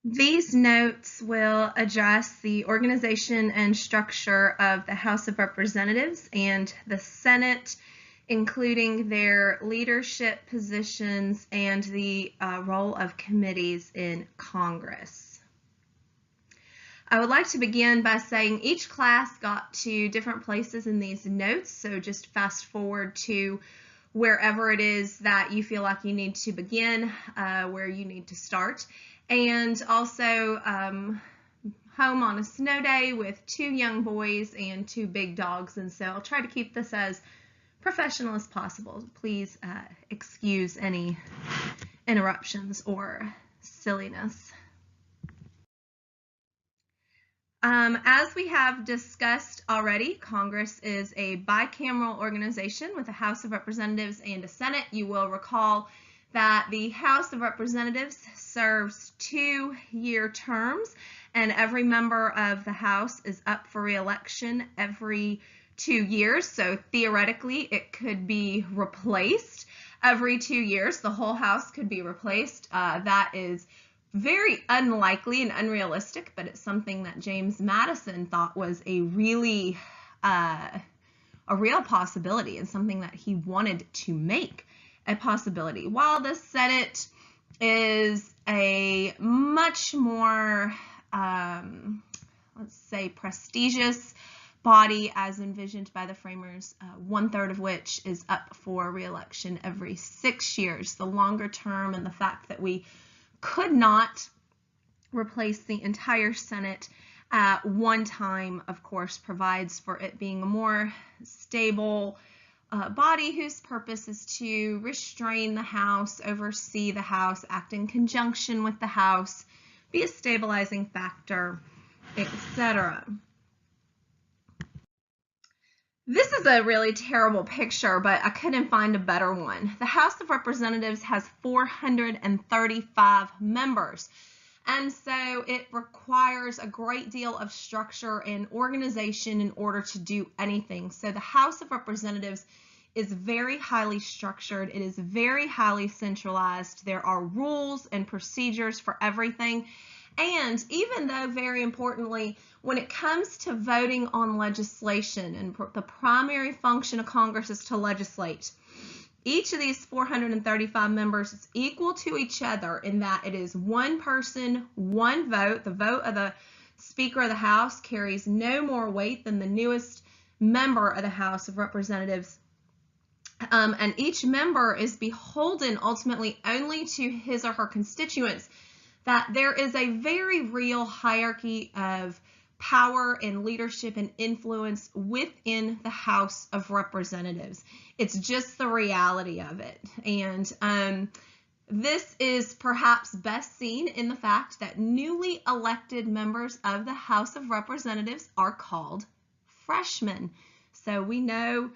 These notes will address the organization and structure of the House of Representatives and the Senate, including their leadership positions and the role of committees in Congress. I would like to begin by saying each class got to different places in these notes, so just fast forward to wherever it is that you feel like you need to begin, where you need to start. And also home on a snow day with 2 young boys and 2 big dogs, and so I'll try to keep this as professional as possible. Please excuse any interruptions or silliness. As we have discussed already, Congress is a bicameral organization with a House of Representatives and a Senate. You will recall that the House of Representatives serves 2-year terms, and every member of the House is up for re-election every 2 years. So theoretically, it could be replaced every 2 years. The whole House could be replaced. That is very unlikely and unrealistic, but it's something that James Madison thought was a real possibility and something that he wanted to make a possibility. While the Senate is a much more, let's say, prestigious body as envisioned by the framers, 1/3 of which is up for re-election every 6 years. The longer term and the fact that we could not replace the entire Senate at one time, of course, provides for it being a more stable body whose purpose is to restrain the House, oversee the House, act in conjunction with the House, be a stabilizing factor, etc. This is a really terrible picture, but I couldn't find a better one. The House of Representatives has 435 members, and so it requires a great deal of structure and organization in order to do anything. So the House of Representatives is very highly structured. It is very highly centralized. There are rules and procedures for everything. And even though, very importantly, when it comes to voting on legislation, and the primary function of Congress is to legislate, each of these 435 members is equal to each other in that it is one person, one vote. The vote of the Speaker of the House carries no more weight than the newest member of the House of Representatives. And each member is beholden ultimately only to his or her constituents. That there is a very real hierarchy of power and leadership and influence within the House of Representatives. It's just the reality of it. And this is perhaps best seen in the fact that newly elected members of the House of Representatives are called freshmen. So we know,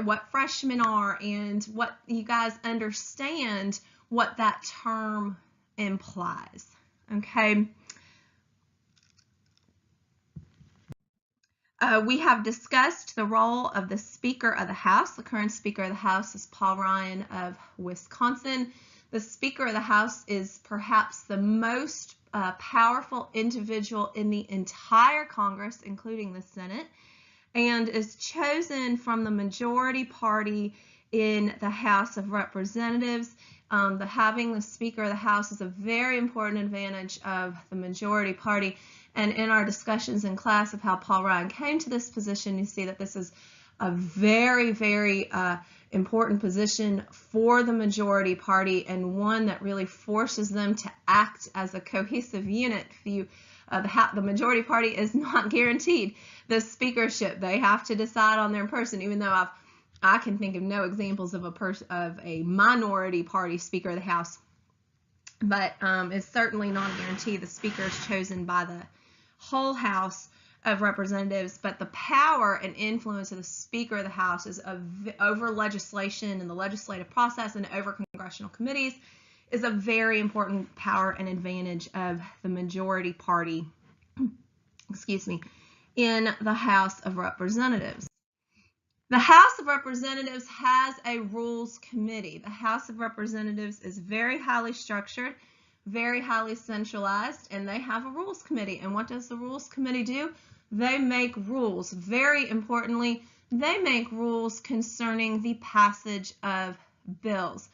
what freshmen are and what you guys understand what that term implies. Okay. We have discussed the role of the Speaker of the House. The current Speaker of the House is Paul Ryan of Wisconsin. The Speaker of the House is perhaps the most powerful individual in the entire Congress, including the Senate, and is chosen from the majority party in the House of Representatives. Having the Speaker of the House is a very important advantage of the majority party. And in our discussions in class of how Paul Ryan came to this position, you see that this is a very, very important position for the majority party, and one that really forces them to act as a cohesive unit. The majority party is not guaranteed the speakership. They have to decide on their person, even though I can think of no examples of a minority party Speaker of the House, but it's certainly not a guarantee. The Speaker is chosen by the whole House of Representatives, but the power and influence of the Speaker of the House is over legislation and the legislative process and over congressional committees is a very important power and advantage of the majority party, in the House of Representatives. The House of Representatives has a Rules Committee. The House of Representatives is very highly structured very highly centralized, and they have a rules committee. And what does the rules committee do? They make rules. Very importantly, they make rules concerning the passage of bills.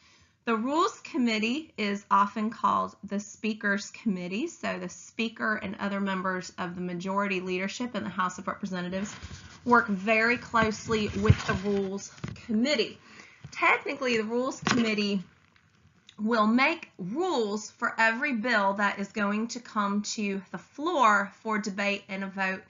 The Rules Committee is often called the Speaker's Committee. So the Speaker and other members of the majority leadership in the House of Representatives work very closely with the Rules Committee. Technically, the Rules Committee will make rules for every bill that is going to come to the floor for debate and a vote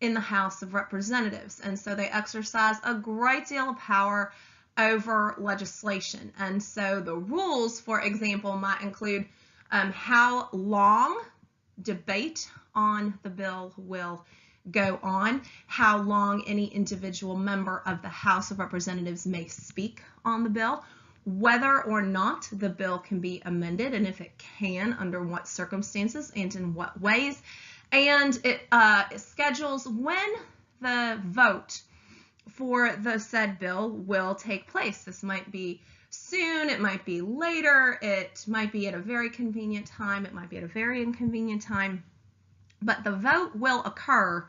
in the House of Representatives. And so they exercise a great deal of power over legislation. And so the rules, for example, might include how long debate on the bill will go on, how long any individual member of the House of Representatives may speak on the bill, whether or not the bill can be amended, and if it can, under what circumstances and in what ways. And it schedules when the vote for the said bill will take place. This might be soon, it might be later, it might be at a very convenient time, it might be at a very inconvenient time, but the vote will occur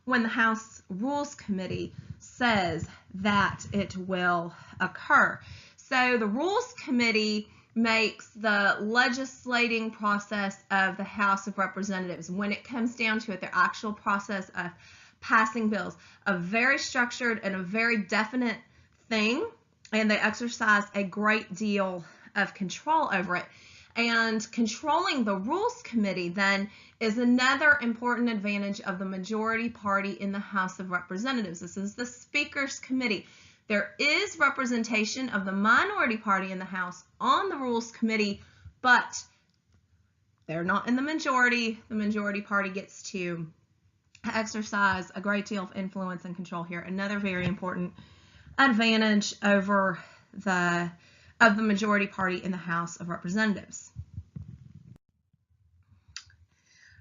when the House Rules Committee says that it will occur. So the Rules Committee makes the legislating process of the House of Representatives, when it comes down to it, the actual process of passing bills, a very structured and a very definite thing, and they exercise a great deal of control over it. And controlling the Rules Committee then is another important advantage of the majority party in the House of Representatives. This is the Speaker's Committee. There is representation of the minority party in the House on the Rules Committee, but they're not in the majority. The majority party gets to exercise a great deal of influence and control here. Another very important advantage over the majority party in the House of Representatives.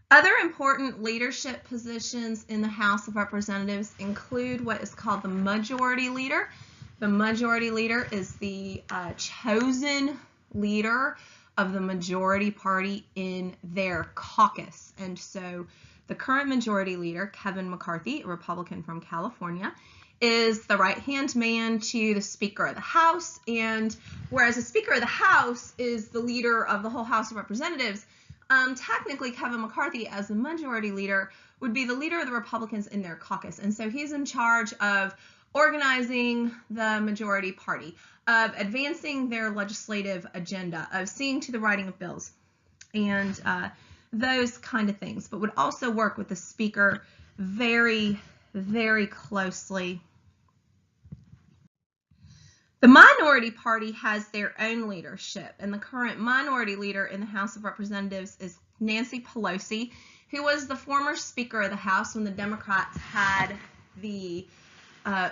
Other important leadership positions in the House of Representatives include what is called the Majority Leader. The Majority Leader is the chosen leader of the majority party in their caucus. And so the current Majority Leader, Kevin McCarthy, a Republican from California, is the right-hand man to the Speaker of the House. And whereas the Speaker of the House is the leader of the whole House of Representatives, technically Kevin McCarthy, as the Majority Leader, would be the leader of the Republicans in their caucus. And so he's in charge of organizing the majority party, of advancing their legislative agenda, of seeing to the writing of bills, and those kind of things, but would also work with the Speaker very, very closely. The minority party has their own leadership, and the current minority leader in the House of Representatives is Nancy Pelosi, who was the former Speaker of the House when the Democrats had the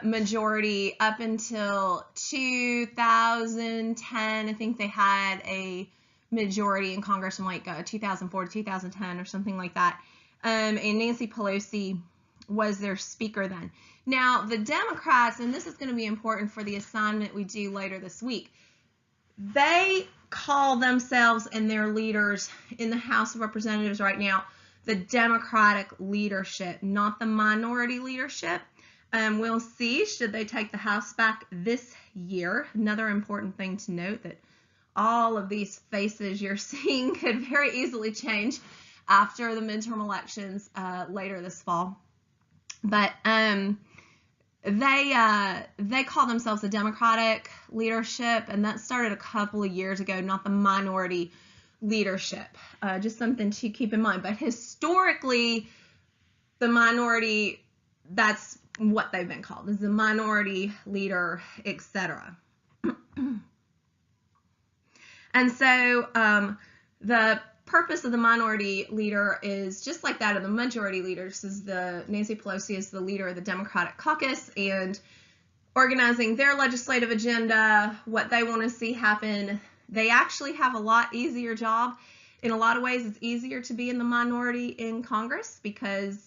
majority up until 2010. I think they had a majority in Congress from like 2004 to 2010 or something like that. And Nancy Pelosi was their speaker then. Now, the Democrats, and this is going to be important for the assignment we do later this week, they call themselves and their leaders in the House of Representatives right now the Democratic leadership, not the minority leadership. We'll see should they take the House back this year. Another important thing to note, that all of these faces you're seeing could very easily change after the midterm elections later this fall. But they call themselves the Democratic leadership, and that started a couple of years ago, not the minority leadership. Just something to keep in mind. But historically, the minority, that's what they've been called, is the minority leader, etc. And so the purpose of the minority leader is just like that of the majority leader. This is Nancy Pelosi is the leader of the Democratic caucus and organizing their legislative agenda, what they want to see happen. They actually have a lot easier job. In a lot of ways, it's easier to be in the minority in Congress because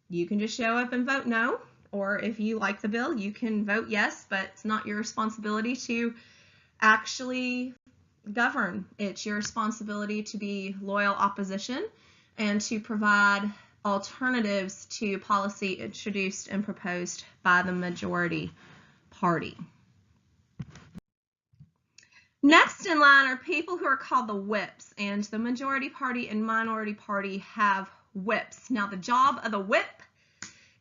you can just show up and vote no, or if you like the bill, you can vote yes, but it's not your responsibility to actually govern. It's your responsibility to be loyal opposition and to provide alternatives to policy introduced and proposed by the majority party. Next in line are people who are called the whips, and the majority party and minority party have whips. Now, the job of the whip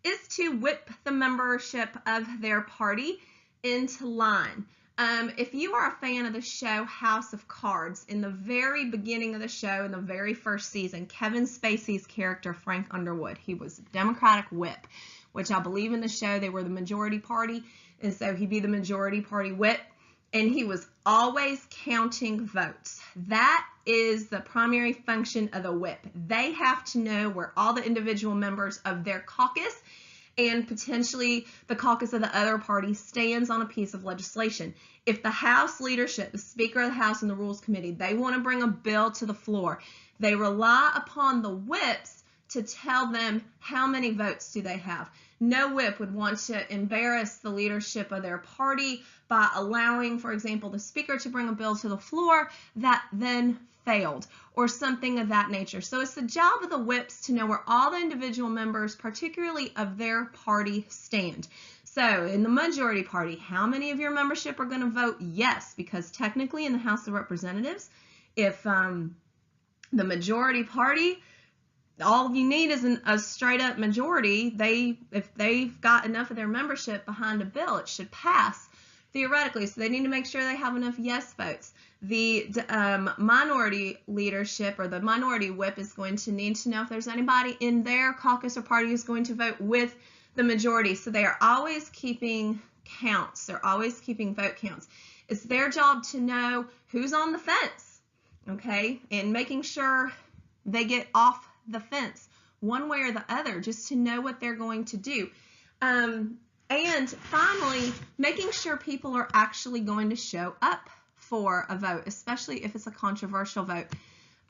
is to whip the membership of their party into line. If you are a fan of the show House of Cards, in the very beginning of the show, in the very first season, Kevin Spacey's character, Frank Underwood, he was a Democratic whip, which I believe in the show they were the majority party, and so he'd be the majority party whip, and he was always counting votes. That is the primary function of the whip. They have to know where all the individual members of their caucus and potentially the caucus of the other party stands on a piece of legislation. If the House leadership, the Speaker of the House and the Rules Committee, they want to bring a bill to the floor, they rely upon the whips to tell them how many votes do they have. No whip would want to embarrass the leadership of their party by allowing, for example, the Speaker to bring a bill to the floor that then failed or something of that nature. So it's the job of the whips to know where all the individual members, particularly of their party, stand. So in the majority party, how many of your membership are going to vote yes? Because technically in the House of Representatives, if the majority party, all you need is a straight up majority. If they've got enough of their membership behind a bill, it should pass theoretically. So they need to make sure they have enough yes votes. The minority leadership or the minority whip is going to need to know if there's anybody in their caucus or party who's going to vote with the majority. So they are always keeping counts. They're always keeping vote counts. It's their job to know who's on the fence, okay, and making sure they get off the fence one way or the other, just to know what they're going to do. And finally, making sure people are actually going to show up for a vote, especially if it's a controversial vote.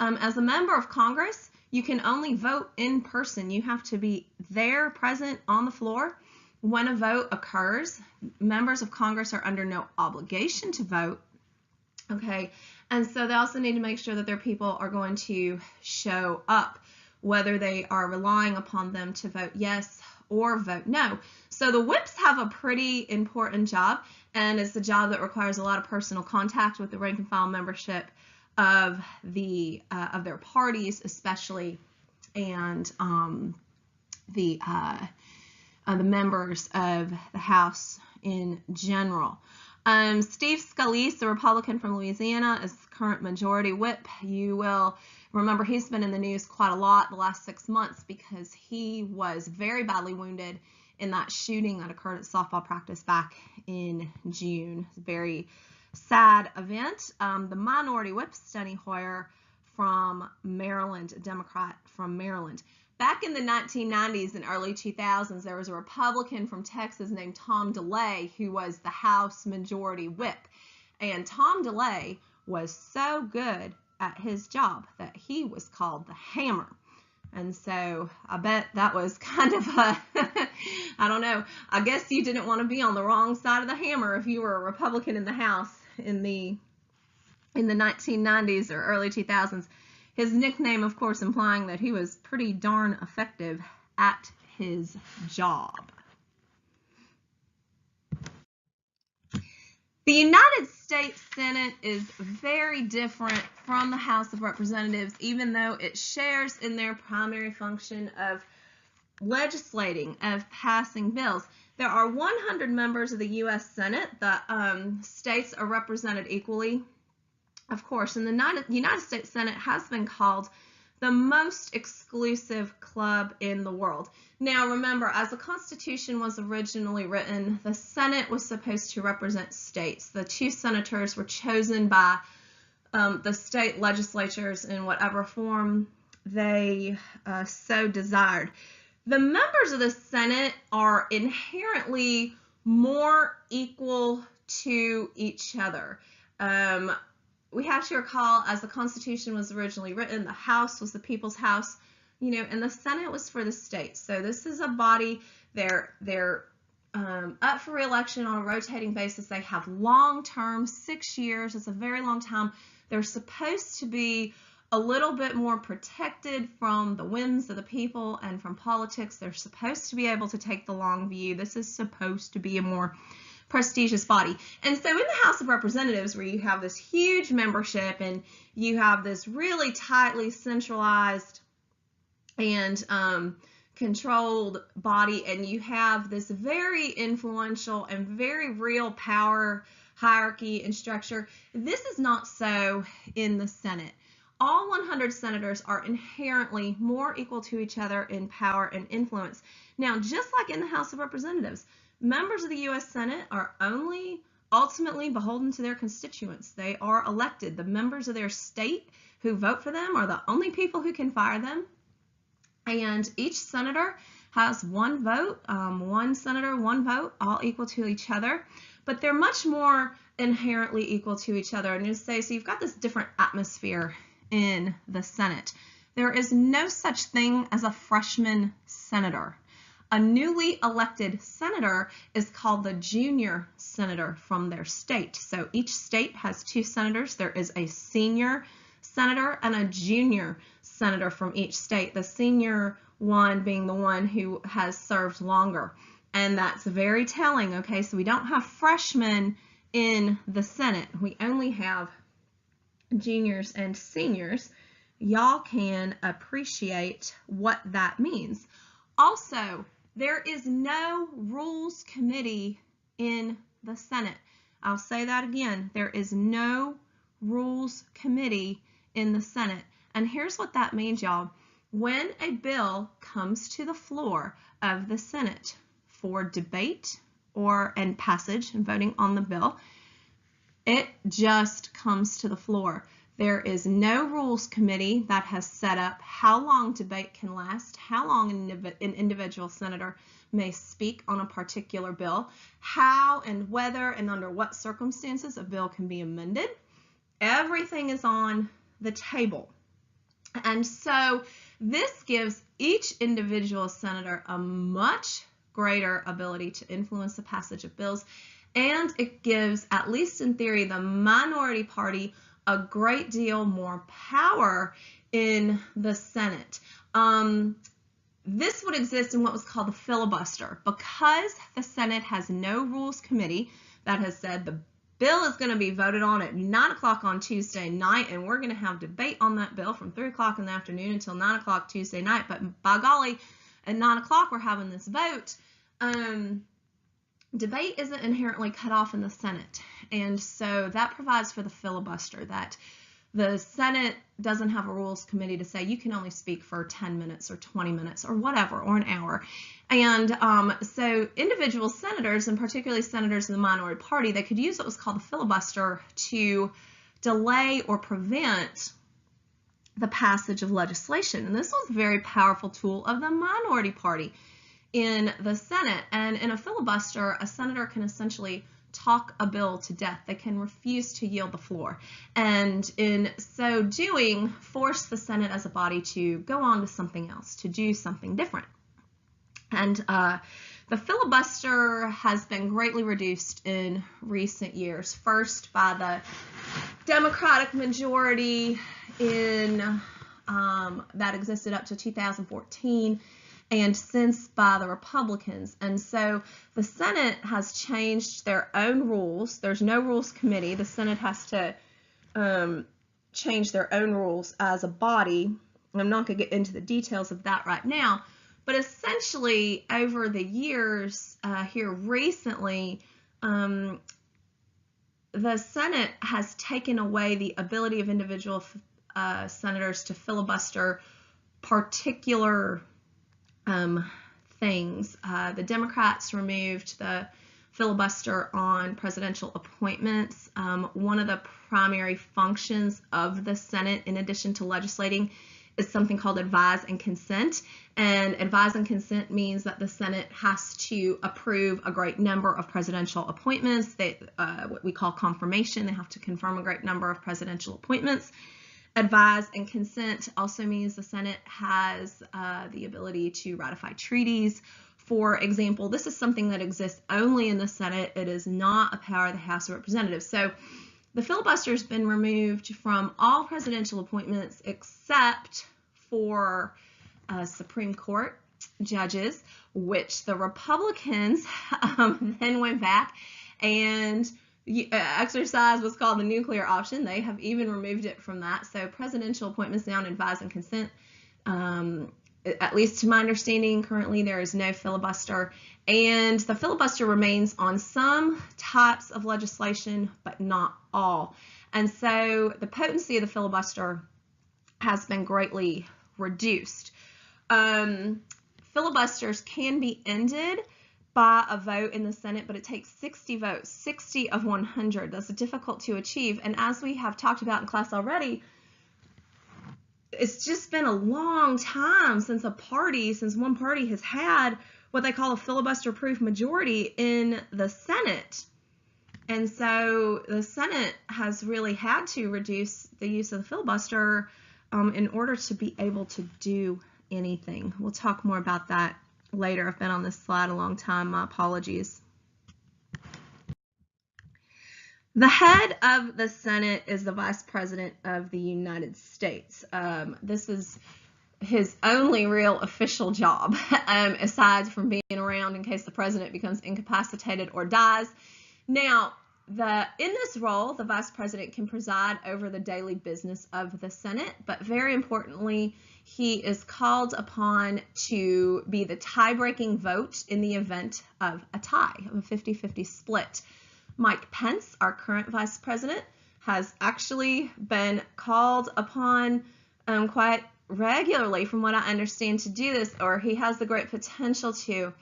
As a member of Congress, you can only vote in person. You have to be there, present on the floor when a vote occurs. Members of Congress are under no obligation to vote, okay? And so they also need to make sure that their people are going to show up, whether they are relying upon them to vote yes or vote no. So the whips have a pretty important job, and it's the job that requires a lot of personal contact with the rank and file membership of their parties, especially, and the members of the House in general. Steve Scalise, the Republican from Louisiana, is the current majority whip. You will remember he's been in the news quite a lot the last 6 months because he was very badly wounded in that shooting that occurred at softball practice back in June. It's a very sad event. The minority whip, Steny Hoyer from Maryland, a Democrat from Maryland. Back in the 1990s and early 2000s, there was a Republican from Texas named Tom DeLay who was the House Majority Whip. And Tom DeLay was so good at his job that he was called the Hammer. And so I bet that was kind of a, I don't know, I guess you didn't want to be on the wrong side of the hammer if you were a Republican in the House in the 1990s or early 2000s. His nickname, of course, implying that he was pretty darn effective at his job. The United States Senate is very different from the House of Representatives, even though it shares in their primary function of legislating, of passing bills. There are 100 members of the U.S. Senate. The states are represented equally, of course, and the United States Senate has been called the most exclusive club in the world. Now, remember, as the Constitution was originally written, the Senate was supposed to represent states. The 2 senators were chosen by the state legislatures in whatever form they so desired. The members of the Senate are inherently more equal to each other. We have to recall, as the Constitution was originally written, the House was the people's house, and the Senate was for the states. So this is a body, they're up for re-election on a rotating basis. They have long term, 6 years. It's a very long time. They're supposed to be a little bit more protected from the whims of the people and from politics. They're supposed to be able to take the long view. This is supposed to be a more prestigious body. And so in the House of Representatives, where you have this huge membership and you have this really tightly centralized and controlled body, and you have this very influential and very real power hierarchy and structure, this is not so in the Senate. All 100 senators are inherently more equal to each other in power and influence. Now, just like in the House of Representatives, members of the U.S. Senate are only ultimately beholden to their constituents. They are elected. The members of their state who vote for them are the only people who can fire them. And each senator has one vote, one senator, one vote, all equal to each other. But they're much more inherently equal to each other. And you say, so you've got this different atmosphere in the Senate. There is no such thing as a freshman senator. A newly elected senator is called the junior senator from their state. So each state has 2 senators. There is a senior senator and a junior senator from each state. The senior one being the one who has served longer. And that's very telling, okay? So we don't have freshmen in the Senate. We only have juniors and seniors. Y'all can appreciate what that means. Also, there is no Rules Committee in the Senate. I'll say that again. There is no Rules Committee in the Senate. And here's what that means, y'all. When a bill comes to the floor of the Senate for debate and passage and voting on the bill, it just comes to the floor. There is no Rules Committee that has set up how long debate can last, how long an individual senator may speak on a particular bill, how and whether and under what circumstances a bill can be amended. Everything is on the table. And so this gives each individual senator a much greater ability to influence the passage of bills, and it gives, at least in theory, the minority party a great deal more power in the Senate. This would exist in what was called the filibuster. Because the Senate has no Rules Committee that has said the bill is going to be voted on at 9 o'clock on Tuesday night, and we're going to have debate on that bill from 3 o'clock in the afternoon until 9 o'clock Tuesday night, but by golly, at 9 o'clock we're having this vote. Debate isn't inherently cut off in the Senate, and so that provides for the filibuster, that the Senate doesn't have a Rules Committee to say you can only speak for 10 minutes or 20 minutes or whatever, or an hour. And so individual senators, and particularly senators in the minority party, they could use what was called the filibuster to delay or prevent the passage of legislation. And this was a very powerful tool of the minority party in the Senate. And in a filibuster, a senator can essentially talk a bill to death. They can refuse to yield the floor, and in so doing, force the Senate as a body to go on to something else, to do something different. And the filibuster has been greatly reduced in recent years, first by the Democratic majority in that existed up to 2014, and since by the Republicans. And so the Senate has changed their own rules. There's no Rules Committee. The Senate has to change their own rules as a body. I'm not going to get into the details of that right now, but essentially over the years here recently, the Senate has taken away the ability of individual senators to filibuster particular things. The Democrats removed the filibuster on presidential appointments. One of the primary functions of the Senate, in addition to legislating, is something called advise and consent. And advise and consent means that the Senate has to approve a great number of presidential appointments. What we call confirmation. They have to confirm a great number of presidential appointments. Advise and consent also means the Senate has the ability to ratify treaties. For example, this is something that exists only in the Senate. It is not a power of the House of Representatives. So The filibuster has been removed from all presidential appointments except for Supreme Court judges, which the Republicans then went back and exercised what's called the nuclear option. They have even removed it from that. So presidential appointments now on advise and consent. At least to my understanding, currently there is no filibuster, and the filibuster remains on some types of legislation, but not all. And so the potency of the filibuster has been greatly reduced. Filibusters can be ended by a vote in the Senate, but it takes 60 votes, 60 of 100. That's difficult to achieve. And as we have talked about in class already, it's just been a long time since one party has had what they call a filibuster-proof majority in the Senate. And so the Senate has really had to reduce the use of the filibuster in order to be able to do anything. We'll talk more about that later. I've been on this slide a long time. My apologies. The head of the Senate is the Vice President of the United States. This is his only real official job, aside from being around in case the president becomes incapacitated or dies. Now, in this role, the Vice President can preside over the daily business of the Senate, but very importantly, he is called upon to be the tie-breaking vote in the event of a tie, of a 50-50 split. Mike Pence, our current Vice President, has actually been called upon quite regularly, from what I understand, to do this, or he has the great potential to.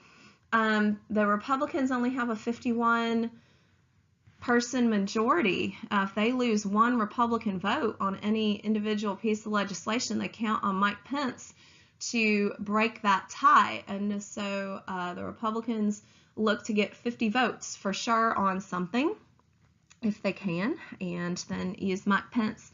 The Republicans only have a 51-person majority. If they lose one Republican vote on any individual piece of legislation, they count on Mike Pence to break that tie. And so the Republicans look to get 50 votes for sure on something if they can, and then use Mike Pence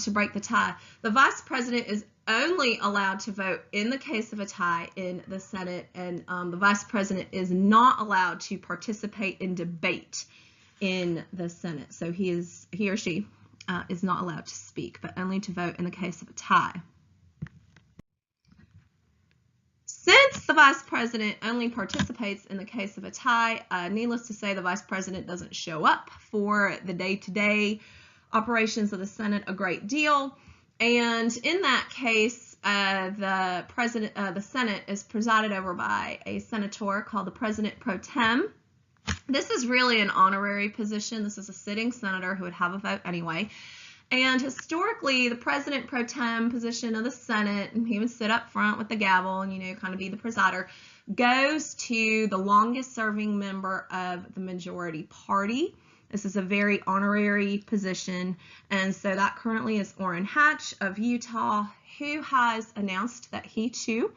to break the tie. The Vice President is only allowed to vote in the case of a tie in the Senate, and the Vice President is not allowed to participate in debate in the Senate. So he or she is not allowed to speak, but only to vote in the case of a tie. Since the Vice President only participates in the case of a tie, needless to say, the Vice President doesn't show up for the day-to-day operations of the Senate a great deal. And in that case, the Senate is presided over by a senator called the President Pro Tem. This is really an honorary position. This is a sitting senator who would have a vote anyway. And historically, the President Pro Tem position of the Senate, and he would sit up front with the gavel and, kind of be the presider, goes to the longest serving member of the majority party. This is a very honorary position. And so that currently is Orrin Hatch of Utah, who has announced that he too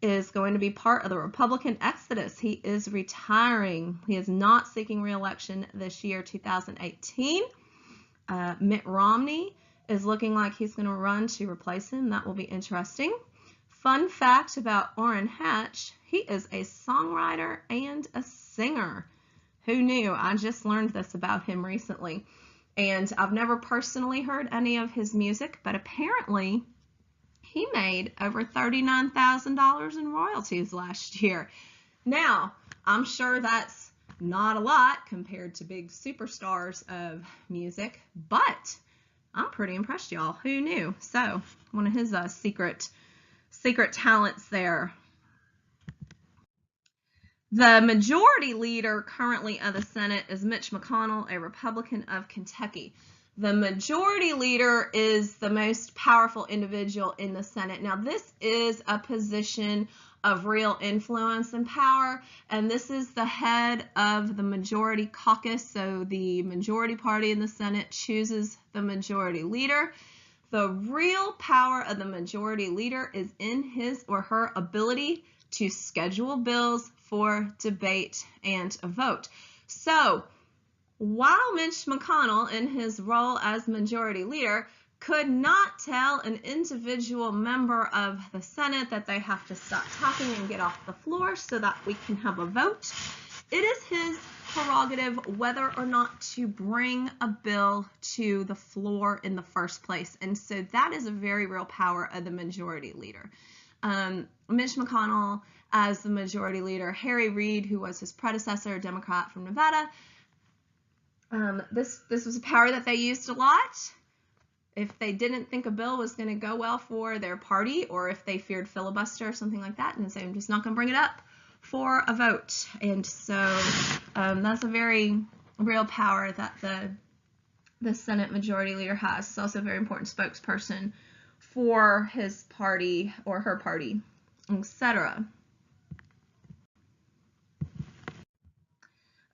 is going to be part of the Republican exodus. He is retiring. He is not seeking re-election this year, 2018. Mitt Romney is looking like he's going to run to replace him. That will be interesting. Fun fact about Orrin Hatch, he is a songwriter and a singer. Who knew? I just learned this about him recently. And I've never personally heard any of his music, but apparently he made over $39,000 in royalties last year. Now, I'm sure that's not a lot compared to big superstars of music, but I'm pretty impressed, y'all. Who knew? So, one of his secret talents there. The majority leader currently of the Senate is Mitch McConnell, a Republican of Kentucky. The majority leader is the most powerful individual in the Senate. Now, this is a position of real influence and power, and this is the head of the majority caucus. So the majority party in the Senate chooses the majority leader. The real power of the majority leader is in his or her ability to schedule bills for debate and a vote. So while Mitch McConnell, in his role as majority leader, could not tell an individual member of the Senate that they have to stop talking and get off the floor so that we can have a vote, it is his prerogative whether or not to bring a bill to the floor in the first place. And so that is a very real power of the majority leader. Mitch McConnell as the majority leader, Harry Reid, who was his predecessor, a Democrat from Nevada, this was a power that they used a lot. If they didn't think a bill was going to go well for their party, or if they feared filibuster or something like that, and say, I'm just not going to bring it up for a vote. And so that's a very real power that the Senate majority leader has. It's also a very important spokesperson for his party or her party, etc.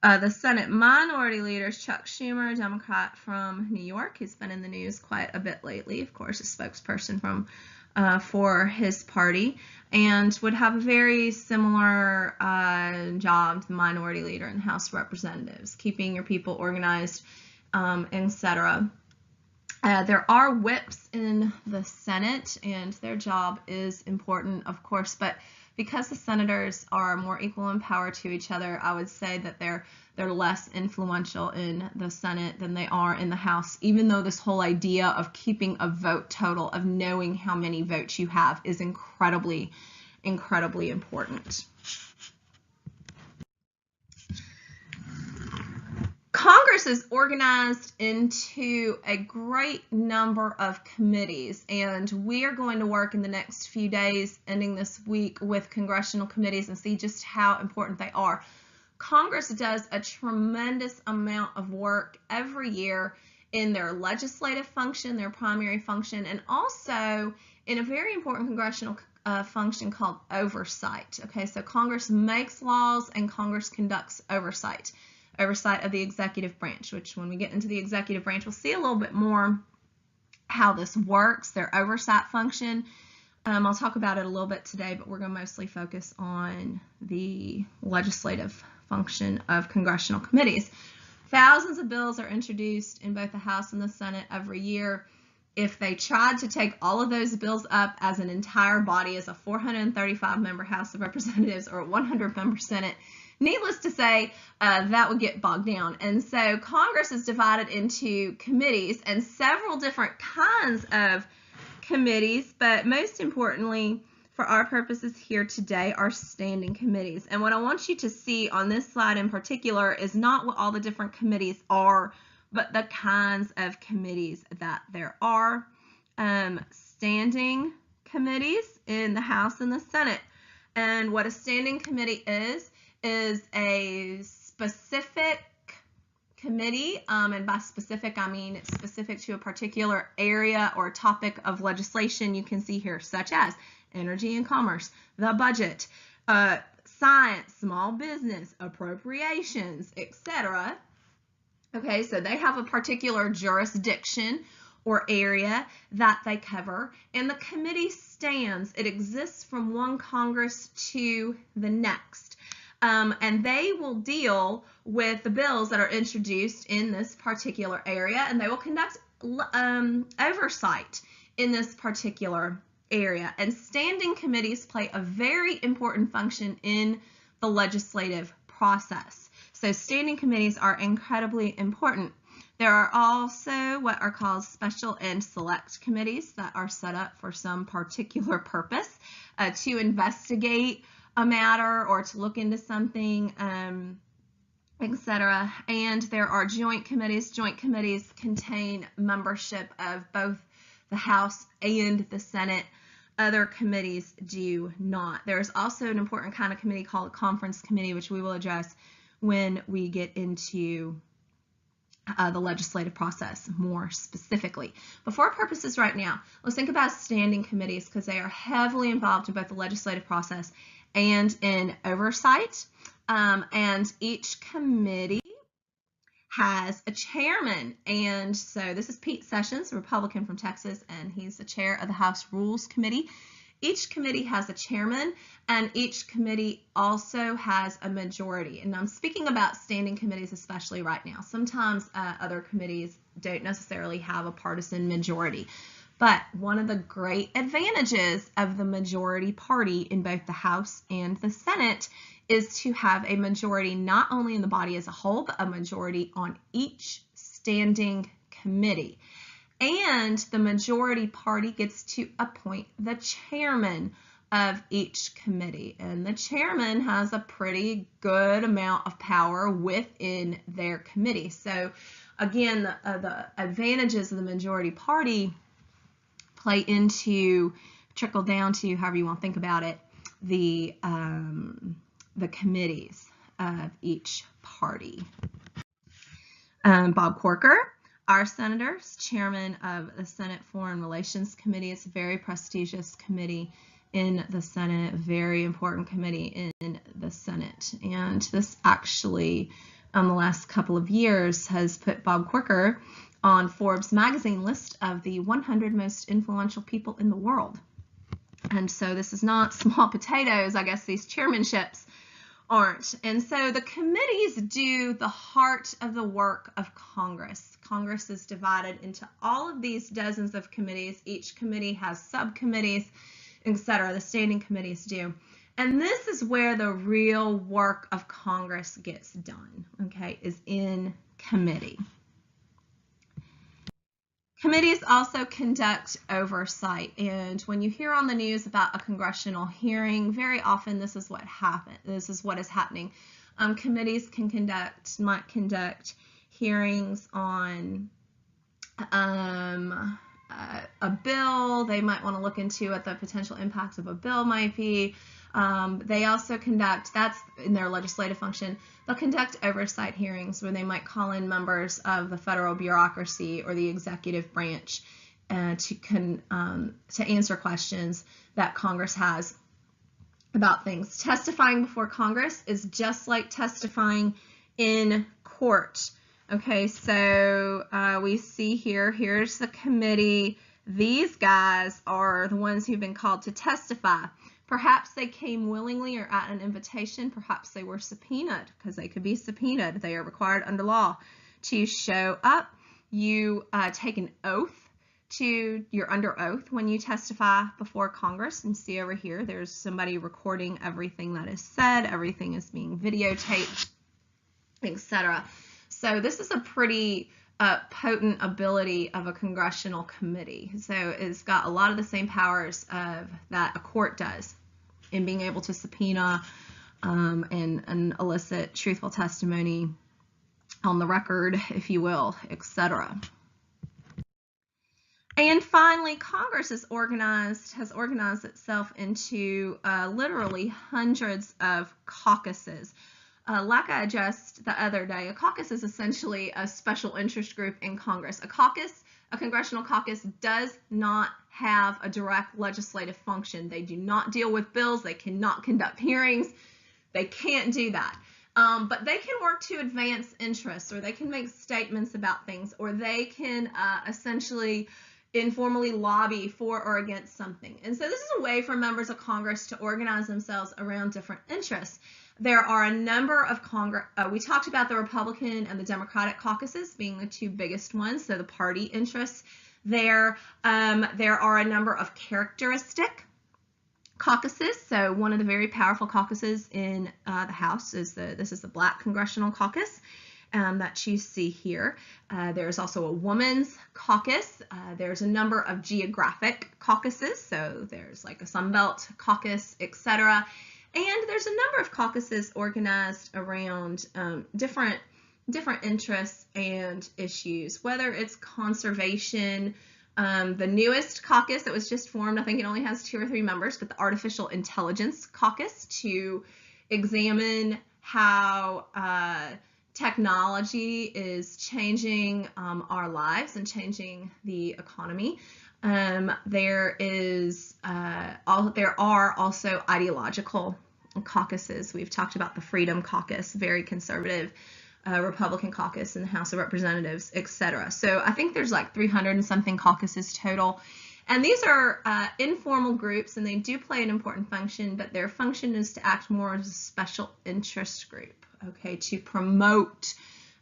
The Senate minority leader is Chuck Schumer, a Democrat from New York. He's been in the news quite a bit lately, of course, a spokesperson for his party, and would have a very similar job to the minority leader in the House of Representatives, keeping your people organized, etc. There are whips in the Senate, and their job is important, of course, but because the senators are more equal in power to each other, I would say that they're less influential in the Senate than they are in the House, even though this whole idea of keeping a vote total, of knowing how many votes you have, is incredibly, incredibly important. Congress is organized into a great number of committees, and we are going to work in the next few days, ending this week, with congressional committees and see just how important they are. Congress does a tremendous amount of work every year in their legislative function, their primary function, and also in a very important congressional function called oversight. Okay, so Congress makes laws and Congress conducts oversight of the executive branch, which when we get into the executive branch, we'll see a little bit more how this works, their oversight function. I'll talk about it a little bit today, but we're going to mostly focus on the legislative function of congressional committees. Thousands of bills are introduced in both the House and the Senate every year. If they tried to take all of those bills up as an entire body, as a 435-member House of Representatives or a 100-member Senate, needless to say, that would get bogged down. And so Congress is divided into committees, and several different kinds of committees, but most importantly, for our purposes here today, are standing committees. And what I want you to see on this slide in particular is not what all the different committees are, but the kinds of committees that there are. Standing committees in the House and the Senate. And what a standing committee is a specific committee, and by specific I mean it's specific to a particular area or topic of legislation you can see here, such as energy and commerce, the budget, science, small business, appropriations, etc. Okay, so they have a particular jurisdiction or area that they cover, and the committee stands. It exists from one Congress to the next. And they will deal with the bills that are introduced in this particular area, and they will conduct oversight in this particular area. And standing committees play a very important function in the legislative process. So standing committees are incredibly important. There are also what are called special and select committees that are set up for some particular purpose, to investigate a matter or to look into something, etc. And there are joint committees. Joint committees contain membership of both the House and the Senate. Other committees do not. There's also an important kind of committee called a conference committee, which we will address when we get into the legislative process more specifically. But for our purposes right now, let's think about standing committees, because they are heavily involved in both the legislative process and in oversight. And each committee has a chairman. And so this is Pete Sessions, a Republican from Texas, and he's the chair of the House Rules Committee. Each committee has a chairman, and each committee also has a majority. And I'm speaking about standing committees especially right now. Sometimes other committees don't necessarily have a partisan majority. But one of the great advantages of the majority party in both the House and the Senate is to have a majority not only in the body as a whole, but a majority on each standing committee. And the majority party gets to appoint the chairman of each committee. And the chairman has a pretty good amount of power within their committee. So again, the advantages of the majority party trickle down to, however you want to think about it, the committees of each party. Bob Corker, our senator, is chairman of the Senate Foreign Relations Committee. It's a very prestigious committee in the Senate, a very important committee in the Senate. And this actually, the last couple of years, has put Bob Corker on Forbes magazine list of the 100 most influential people in the world. And so this is not small potatoes. I guess these chairmanships aren't. And so the committees do the heart of the work of Congress. Congress is divided into all of these dozens of committees. Each committee has subcommittees, etc. The standing committees do. And this is where the real work of Congress gets done, okay, is in committee. Committees also conduct oversight, and when you hear on the news about a congressional hearing, very often this is what happens. This is what is happening. Committees might conduct hearings on a bill. They might want to look into what the potential impacts of a bill might be. They also conduct, that's in their legislative function, they'll conduct oversight hearings where they might call in members of the federal bureaucracy or the executive branch to answer questions that Congress has about things. Testifying before Congress is just like testifying in court. Okay, so we see here's the committee. These guys are the ones who've been called to testify. Perhaps they came willingly or at an invitation. Perhaps they were subpoenaed, because they could be subpoenaed. They are required under law to show up. You take an oath. You're under oath when you testify before Congress. And see over here, there's somebody recording everything that is said. Everything is being videotaped, etc. So this is a pretty potent ability of a congressional committee. So it's got a lot of the same powers that a court does in being able to subpoena and elicit truthful testimony on the record, if you will, etc. And finally, Congress has organized itself into literally hundreds of caucuses. Like I addressed the other day, a caucus is essentially a special interest group in Congress. A congressional caucus does not have a direct legislative function. They do not deal with bills. They cannot conduct hearings. They can't do that. But they can work to advance interests, or they can make statements about things, or they can essentially informally lobby for or against something. And so this is a way for members of Congress to organize themselves around different interests. There are a number of we talked about the Republican and the Democratic caucuses being the two biggest ones, so the party interests there. There are a number of characteristic caucuses. So one of the very powerful caucuses in the House is this is the Black Congressional Caucus that you see here. There's also a Women's Caucus. There's a number of geographic caucuses, so there's like a Sunbelt Caucus, etc. And there's a number of caucuses organized around different interests and issues, whether it's conservation. The newest caucus that was just formed, I think it only has 2 or 3 members, but the Artificial Intelligence Caucus, to examine how technology is changing our lives and changing the economy. There are also ideological caucuses. We've talked about the Freedom Caucus, very conservative Republican caucus in the House of Representatives, etc. So I think there's like 300 and something caucuses total. And these are informal groups, and they do play an important function, but their function is to act more as a special interest group, okay, to promote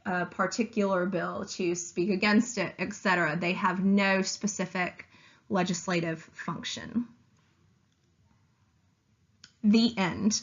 a particular bill, to speak against it, etc. They have no specific legislative function. The end.